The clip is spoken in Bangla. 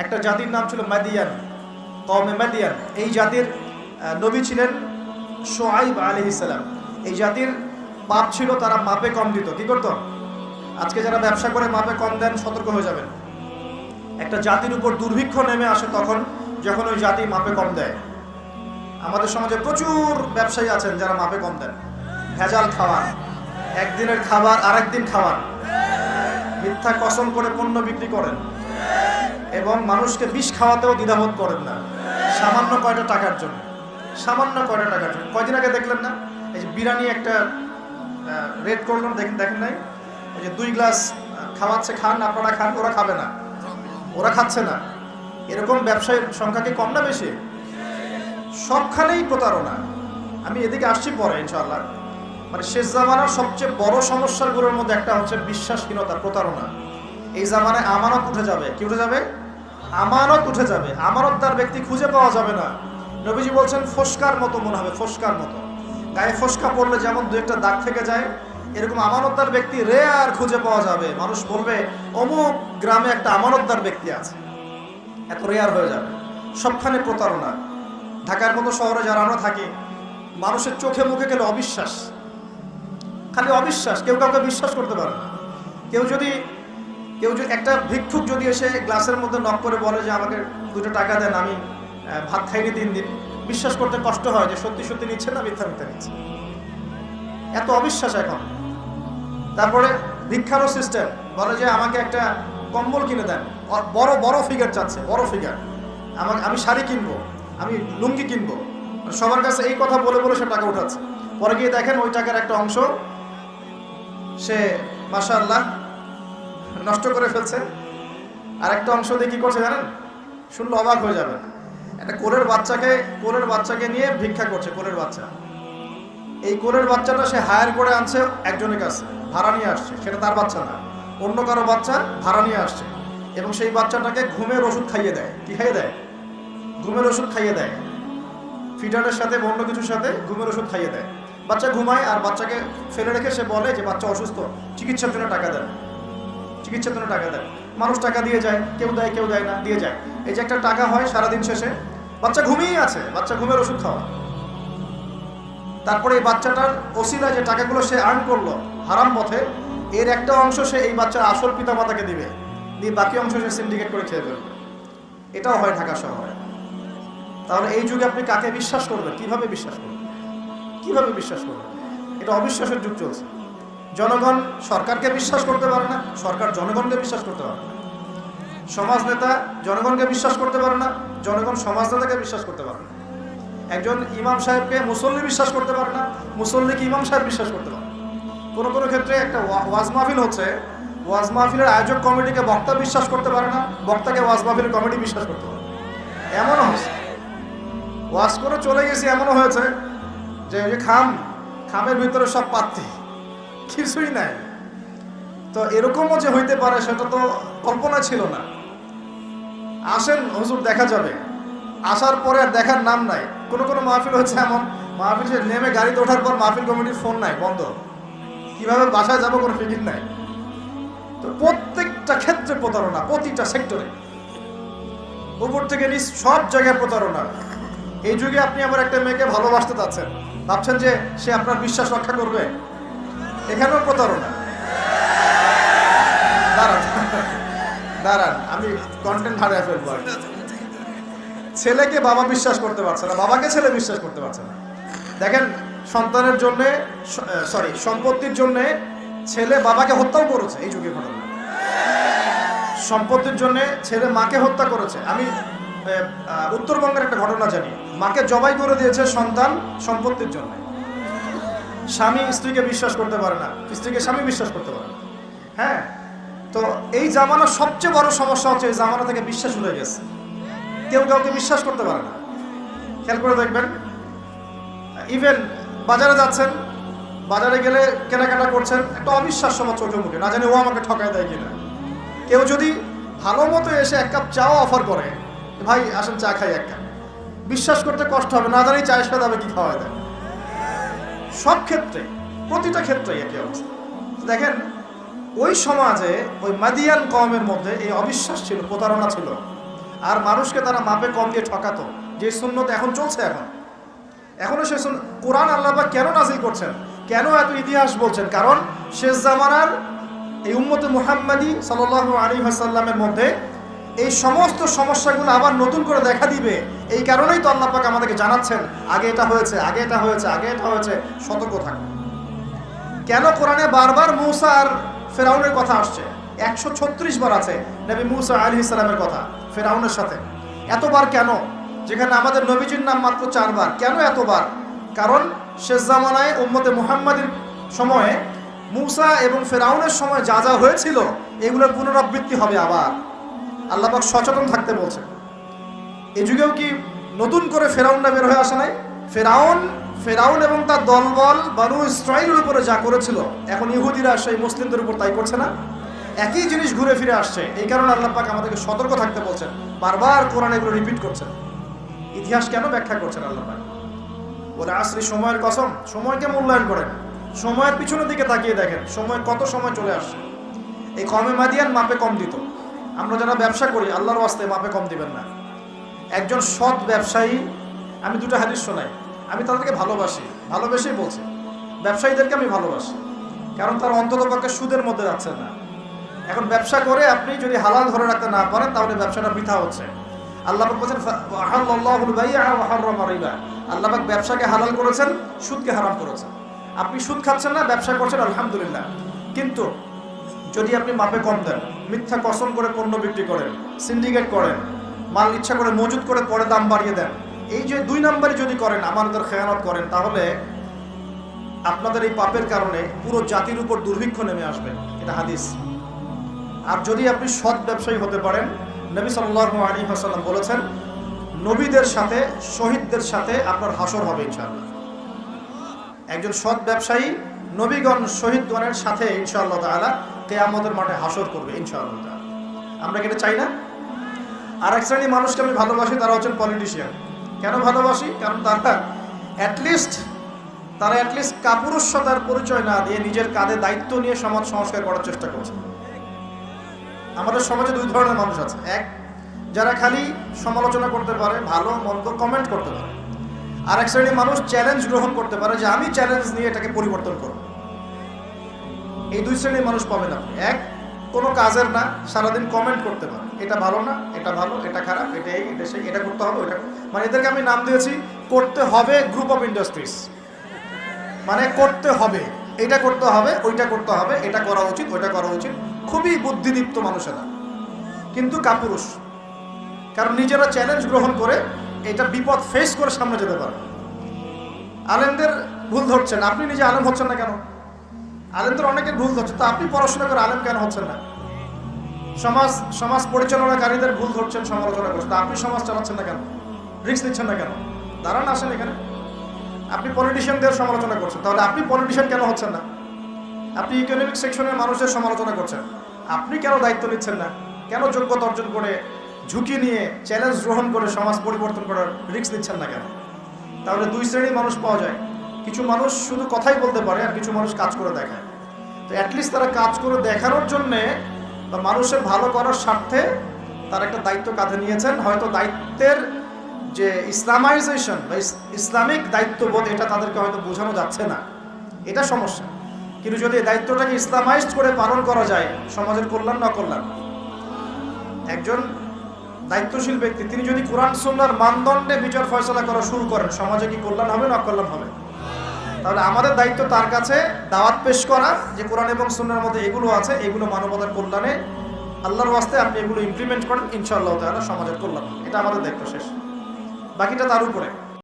একটা জাতির নাম ছিল মাদিয়ান, কওমে মাদিয়ান। এই জাতির নবী ছিলেন শুআইব আলাইহিস সালাম। এই জাতির পাপ ছিল, তারা মাপে কম দিত। কি করত? আজকে যারা ব্যবসা করে মাপে কম দেন, সতর্ক হয়ে যাবেন। একটা জাতির উপর দুর্ভিক্ষ নেমে আসে তখন, যখন ওই জাতি মাপে কম দেয়। আমাদের সমাজে প্রচুর ব্যবসায়ী আছেন যারা মাপে কম দেন, ভেজাল খাওয়ান, একদিনের খাবার আরেকদিন খাওয়ান, মিথ্যা কসম করে পণ্য বিক্রি করেন এবং মানুষকে বিষ খাওয়াতেও দ্বিধাবোধ করেন না, সামান্য কয়টা টাকার জন্য। সামান্য কয়টা টাকার জন্য। কয়দিন আগে দেখলেন না, এই যে বিরিয়ানি একটা রেড করলাম, দেখেন নাই? ওই যে 2 গ্লাস খাওয়াচ্ছে, খান আপনারা খান, ওরা খাবে না, ওরা খাচ্ছে না। এরকম ব্যবসায়ীর সংখ্যা কি কম না বেশি? সবখানেই প্রতারণা। আমি এদিকে আসছি পরে ইনশাআল্লাহ। মানে শেষ জামানার সবচেয়ে বড় সমস্যাগুলোর মধ্যে একটা হচ্ছে বিশ্বাসহীনতা, প্রতারণা। এই জামানায় আমানত উঠে যাবে। কি উঠে যাবে? আমানত উঠে যাবে। আমানতদার ব্যক্তি খুঁজে পাওয়া যাবে না। নবীজি বলছেন ফসকার মতো মনে হবে, ফসকার মতো। গায়ে ফসকা পড়লে যেমন 2-1টা দাগ থেকে যায়, এরকম আমানতদার ব্যক্তি রেয়ার খুঁজে পাওয়া যাবে। মানুষ বলবে অমুক গ্রামে একটা আমানতদার ব্যক্তি আছে, এত রেয়ার হয়ে যাবে। সবখানে প্রতারণা। ঢাকার মতো শহরে যারা আমরা থাকি, মানুষের চোখে মুখে গেলে অবিশ্বাস, খালি অবিশ্বাস। কেউ কাউকে বিশ্বাস করতে পারে না। কেউ যদি একটা ভিক্ষুক যদি এসে গ্লাসের মধ্যে নক করে বলে যে আমাকে 2টা টাকা দেন, আমি ভাত খাইনি 3 দিন, বিশ্বাস করতে কষ্ট হয় যে সত্যি সত্যি নিচ্ছে না মিথ্যা মিথ্যা নিচ্ছে। এত অবিশ্বাস এখন। তারপরে ভিক্ষারও সিস্টেম, বলে যে আমাকে একটা কম্বল কিনে দেন, বড় বড় ফিগার চাচ্ছে, বড় ফিগার। আমি শাড়ি কিনবো, আমি লুঙ্গি কিনবো। সবার কাছে এই কথা বলে বলে সে টাকা উঠাচ্ছে। পরে গিয়ে দেখেন ওই টাকার একটা অংশ সে মাশাআল্লাহ নষ্ট করে ফেলছে, আর একটা অংশ দিয়ে কি করছে জানেন? শুনলে অবাক হয়ে যাবে। একটা কোলের বাচ্চাকে নিয়ে ভিক্ষা করছে। কোলের বাচ্চা, এই কোলের বাচ্চাটা সে হায়ার করে আনছে একজনের কাছে, ভাড়া নিয়ে আসছে। সেটা তার বাচ্চা না, অন্য কারো বাচ্চা ভাড়া নিয়ে আসছে, এবং সেই বাচ্চাটাকে ঘুমের ওষুধ খাইয়ে দেয়। কি খাইয়ে দেয়? ঘুমের ওষুধ খাইয়ে দেয়। ফিডারের সাথে অন্য কিছুর সাথে ঘুমের ওষুধ খাইয়ে দেয়। বাচ্চা ঘুমায়, আর বাচ্চাকে ফেলে রেখে সে বলে যে বাচ্চা অসুস্থ, চিকিৎসার জন্য টাকা দেন, চিকিৎসার জন্য টাকা দেন। মানুষ টাকা দিয়ে যায়, কেউ দেয় কেউ দেয় না, দিয়ে যায়। এই যে একটা টাকা হয় সারাদিন শেষে, বাচ্চা ঘুমিয়েই আছে, বাচ্চা ঘুমের ওষুধ খাওয়া। তারপরে এই বাচ্চাটার ওসিলা যে টাকাগুলো সে আর্ন করলো হারাম পথে, এর একটা অংশ সে এই বাচ্চার আসল পিতামাতাকে দিবে, দিয়ে বাকি অংশ সে সিন্ডিকেট করে খেয়ে ফেলবে। এটাও হয় ঢাকা শহরে। তাহলে এই যুগে আপনি কাকে বিশ্বাস করবেন? কিভাবে বিশ্বাস করবেন? কিভাবে বিশ্বাস করবেন? এটা অবিশ্বাসের যুগ চলছে। জনগণ সরকারকে বিশ্বাস করতে পারে না, সরকার জনগণকে বিশ্বাস করতে পারে না। সমাজ নেতা জনগণকে বিশ্বাস করতে পারে না, জনগণ সমাজ নেতাকে বিশ্বাস করতে পারে না। একজন ইমাম সাহেবকে মুসল্লি বিশ্বাস করতে পারে না, মুসল্লিকে ইমাম সাহেব বিশ্বাস করতে পারে না। কোনো কোনো ক্ষেত্রে একটা ওয়াজ মাহফিল হচ্ছে, ওয়াজ মাহফিলের আয়োজক কমিটিকে বক্তা বিশ্বাস করতে পারে না, বক্তাকে ওয়াজ মাহফিলের কমিটি বিশ্বাস করতে পারে। এমনও হচ্ছে, ওয়াজ করে চলে গেছি, এমনও হয়েছে যে ওই যে খামের ভিতরে সব পাত্তি, কিছুই নাই। তো এরকমও যে হইতে পারে সেটা তো কল্পনা ছিল না। আসেন হুজুর দেখা যাবে, আসার পরে আর দেখার নাম নাই। কোনো কোনো মাহফিল হচ্ছে এমন, মাহফিল নেমে গাড়িতে ওঠার পর মাহফিল কমিটির ফোন নাই, বন্ধ। কিভাবে বাসায় যাবো কোনো ফিকির নাই। তো প্রত্যেকটা ক্ষেত্রে প্রতারণা, প্রতিটা সেক্টরে, উপর থেকে নিচ সব জায়গায় প্রতারণা। এই যুগে আপনি আবার একটা মেয়েকে ভালোবাসতে চাচ্ছেন, ভাবছেন যে সে আপনার বিশ্বাস রক্ষা করবে, এখানেও প্রতারণা। দাঁড়ান আমি কন্টেন্ট হারিয়ে ফেলবো। ছেলেকে বাবা বিশ্বাস করতে পারছে না, বাবাকে ছেলে বিশ্বাস করতে পারছে না। দেখেন সন্তানের জন্যে, সম্পত্তির জন্যে ছেলে বাবাকে হত্যাও করেছে। এই যুগে ঘটনা, সম্পত্তির জন্যে ছেলে মাকে হত্যা করেছে। আমি উত্তরবঙ্গের একটা ঘটনা জানি, মাকে জবাই করে দিয়েছে সন্তান সম্পত্তির জন্য। স্বামী স্ত্রীকে বিশ্বাস করতে পারে না, স্ত্রীকে স্বামী বিশ্বাস করতে পারে না। হ্যাঁ, তো এই জামানার সবচেয়ে বড় সমস্যা হচ্ছে এই জামানা থেকে বিশ্বাস উঠে গেছে, কেউ কাউকে বিশ্বাস করতে পারে না। খেয়াল করে দেখবেন, ইভেন বাজারে যাচ্ছেন, বাজারে গেলে কেনাকাটা করছেন, একটা অবিশ্বাস সবার চোখে মুখে, না জানি ও আমাকে ঠকায় দেয় কিনা। কেউ যদি ভালো মতো এসে 1 কাপ চাও অফার করে, ভাই আসেন চা খাই 1 কাপ, বিশ্বাস করতে কষ্ট হবে, না জানি চায়ের সাথে হবে কি খাওয়া দেয়। সব ক্ষেত্রে, প্রতিটা ক্ষেত্রে একই অবস্থা। দেখেন ওই সমাজে, ওই মাদিয়ান কওমের মধ্যে এই অবিশ্বাস ছিল, প্রতারণা ছিল। আর মানুষকে তারা মাপে কম দিয়ে ঠকাতো, যে সুন্নত এখন চলছে। এখনো সে কোরআন আল্লাহ পাক কেন নাজিল করছেন, কেন এত ইতিহাস বলছেন? কারণ শেষ জামানার এই উম্মতে মুহাম্মাদি সাল্লাল্লাহু আলাইহি ওয়াসাল্লামের মধ্যে এই সমস্ত সমস্যাগুলো আবার নতুন করে দেখা দিবে। এই কারণেই তো আল্লাহ পাক আমাদেরকে জানাচ্ছেন আগে এটা হয়েছে, আগে এটা হয়েছে, আগে এটা হয়েছে, সতর্ক থাকো। কেন কোরআনে বারবার মূসা আর ফেরাউনের কথা আসছে? 136 বার আছে নবী মূসা আলাইহিস সালামের কথা ফেরাউনের সাথে। এতবার কেন? যেখানে আমাদের নবীজির নাম মাত্র 4 বার। কেন এতবার? কারণ শেষ জামানায় উম্মতে মুহাম্মাদের সময়ে মূসা এবং ফেরাউনের সময় যা যা হয়েছিল এগুলোর পুনরাবৃত্তি হবে আবার। আল্লাহ পাক সচেতন থাকতে বলছেন। এই যুগেও কি নতুন করে ফেরাউনটা বের হয়ে আসে নাই? ফেরাউন এবং তার দলবল বনু ইসরাঈলের উপরে যা করেছিল, এখন ইহুদিরা সেই মুসলিমদের উপর তাই করছে না? একই জিনিস ঘুরে ফিরে আসছে। এই কারণে আল্লাহ পাক আমাদেরকে সতর্ক থাকতে বলছেন, বারবার কোরআন এগুলো রিপিট করছেন। ইতিহাস কেন ব্যাখ্যা করছেন আল্লাহ পাক? বলে আসলে সময়ের কসম, সময়কে মূল্যায়ন করেন, সময়ের পিছনের দিকে তাকিয়ে দেখেন সময় কত সময় চলে আসছে। এই কমে মাদিয়ান মাপে কম দিত। আমরা যারা ব্যবসা করি আল্লাহর ওয়াস্তে মাপে কম দিবেন না। একজন সৎ ব্যবসায়ী, আমি দুটো হাদিস শোনাই, আমি তাদেরকে ভালোবেসেই বলছি, ব্যবসায়ীদেরকে আমি ভালোবাসি, কারণ তার অন্ততপক্ষে সুদের মধ্যে যাচ্ছে না। এখন ব্যবসা করে আপনি যদি হালাল ধরে রাখতে না পারেন তাহলে ব্যবসাটা বৃথা হচ্ছে। আল্লাহ পাক বলেছেন আহাল্লাহুল বাই'a ওয়া হাররামা রিবা, আল্লাহ পাক ব্যবসাকে হালাল করেছেন, সুদকে হারাম করেছেন। আপনি সুদ খাচ্ছেন না, ব্যবসা করছেন, আলহামদুলিল্লাহ। কিন্তু যদি আপনি মাপে কম দেন, মিথ্যা কসম করে পণ্য বিক্রি করেন, সিন্ডিকেট করেন, মাল ইচ্ছা করে মজুদ করে পরে দাম বাড়িয়ে দেন, এই যে 2 নম্বরই যদি করেন, আমানতের খেয়ানত করেন, তাহলে আপনাদের এই পাপের কারণে পুরো জাতির উপর দুর্ভিক্ষ নেমে আসবে। এটা হাদিস। আর যদি আপনি সৎ ব্যবসায়ী হতে পারেন, নবী সাল্লাল্লাহু আলাইহি ওয়াসাল্লাম বলেছেন নবীদের সাথে শহীদদের সাথে আপনার হাসর হবে ইনশাআল্লাহ। একজন সৎ ব্যবসায়ী নবীগণ শহীদগণের সাথে ইনশাআল্লাহ তাআলা কিয়ামতের মাঠে হাসর করবে ইনশাআল্লাহ তাআলা। আমরা কি এটা চাই না? আর এক শ্রেণীর মানুষকে আমি ভালোবাসি, তারা হচ্ছেন পলিটিশিয়ান। কেন ভালোবাসি? কারণ তারা অ্যাটলিস্ট কাপুরুষতার পরিচয় না দিয়ে নিজের কাঁধে দায়িত্ব নিয়ে সমাজ সংস্কার করার চেষ্টা করছে। আমাদের সমাজে 2 ধরনের মানুষ আছে। এক, যারা খালি সমালোচনা করতে পারে, ভালো মন্দ কমেন্ট করতে পারে। আর এক শ্রেণীর মানুষ চ্যালেঞ্জ গ্রহণ করতে পারে, যে আমি চ্যালেঞ্জ নিয়ে এটাকে পরিবর্তন করব। এই 2 শ্রেণীর মানুষ পাবেন আপনি। এক, কোনো কাজের না, সারাদিন কমেন্ট করতে পারে, এটা ভালো না, এটা ভালো, এটা খারাপ, এটা এই, এটা সেই, এটা করতে হবে, ওইটা, মানে এদেরকে আমি নাম দিয়েছি করতে হবে গ্রুপ অফ ইন্ডাস্ট্রিজ। মানে করতে হবে, এটা করতে হবে, ওইটা করতে হবে, এটা করা উচিত, ওইটা করা উচিত। খুবই বুদ্ধিদীপ্ত মানুষেরা, কিন্তু কাপুরুষ। কারণ নিজেরা চ্যালেঞ্জ গ্রহণ করে এটা বিপদ ফেস করে সামনে যেতে পারে। আলেমদের ভুল ধরছেন, আপনি নিজে আলেম হচ্ছেন না কেন? আলেমদের অনেকের ভুল ধরছে, তা আপনি পড়াশোনা করে আলেম কেন হচ্ছেন না? সমাজ পরিচালনাকারীদের ভুল ধরছেন, সমালোচনা করছেন, তা আপনি সমাজ চালাচ্ছেন না কেন? রিস্ক নিচ্ছেন না কেন? দাঁড়ান, আসেন এখানে। আপনি পলিটিশিয়ানদের সমালোচনা করছেন, তাহলে আপনি পলিটিশিয়ান কেন হচ্ছেন না? আপনি ইকোনমিক সেকশনের মানুষের সমালোচনা করছেন, আপনি কেন দায়িত্ব নিচ্ছেন না? কেন যোগ্যতা অর্জন করে, ঝুঁকি নিয়ে, চ্যালেঞ্জ গ্রহণ করে সমাজ পরিবর্তন করার রিস্ক নিচ্ছেন না কেন? তাহলে 2 শ্রেণীর মানুষ পাওয়া যায়। কিছু মানুষ শুধু কথাই বলতে পারে, আর কিছু মানুষ কাজ করে দেখায়। তো অ্যাটলিস্ট তারা কাজ করে দেখানোর জন্যে বা মানুষের ভালো করার স্বার্থে তারা একটা দায়িত্ব কাঁধে নিয়েছেন। হয়তো দায়িত্বের যে ইসলামাইজেশন বা ইসলামিক দায়িত্ববোধ, এটা তাদেরকে হয়তো বোঝানো যাচ্ছে না, এটা সমস্যা। কিন্তু যদি এই দায়িত্বটাকে ইসলামাইজড করে পালন করা যায়, সমাজের কল্যাণ না কল্যাণ। একজন দায়িত্বশীল ব্যক্তি তিনি যদি কোরআন সুন্নাহর মানদণ্ডে বিচার ফয়সালা করা শুরু করেন, সমাজে কি কল্যাণ হবে না অকল্যাণ হবে? তাহলে আমাদের দায়িত্ব তার কাছে দাওয়াত পেশ করা, যে কোরআন এবং সুন্নাহর মধ্যে এগুলো আছে, এগুলো মানবতার কল্যাণে, আল্লাহর ওয়াস্তে আপনি এগুলো ইমপ্লিমেন্ট করেন, ইনশাআল্লাহ তাআলা সমাজের কল্যাণ হবে। এটা আমাদের দায়িত্ব শেষ, বাকিটা তার উপরে।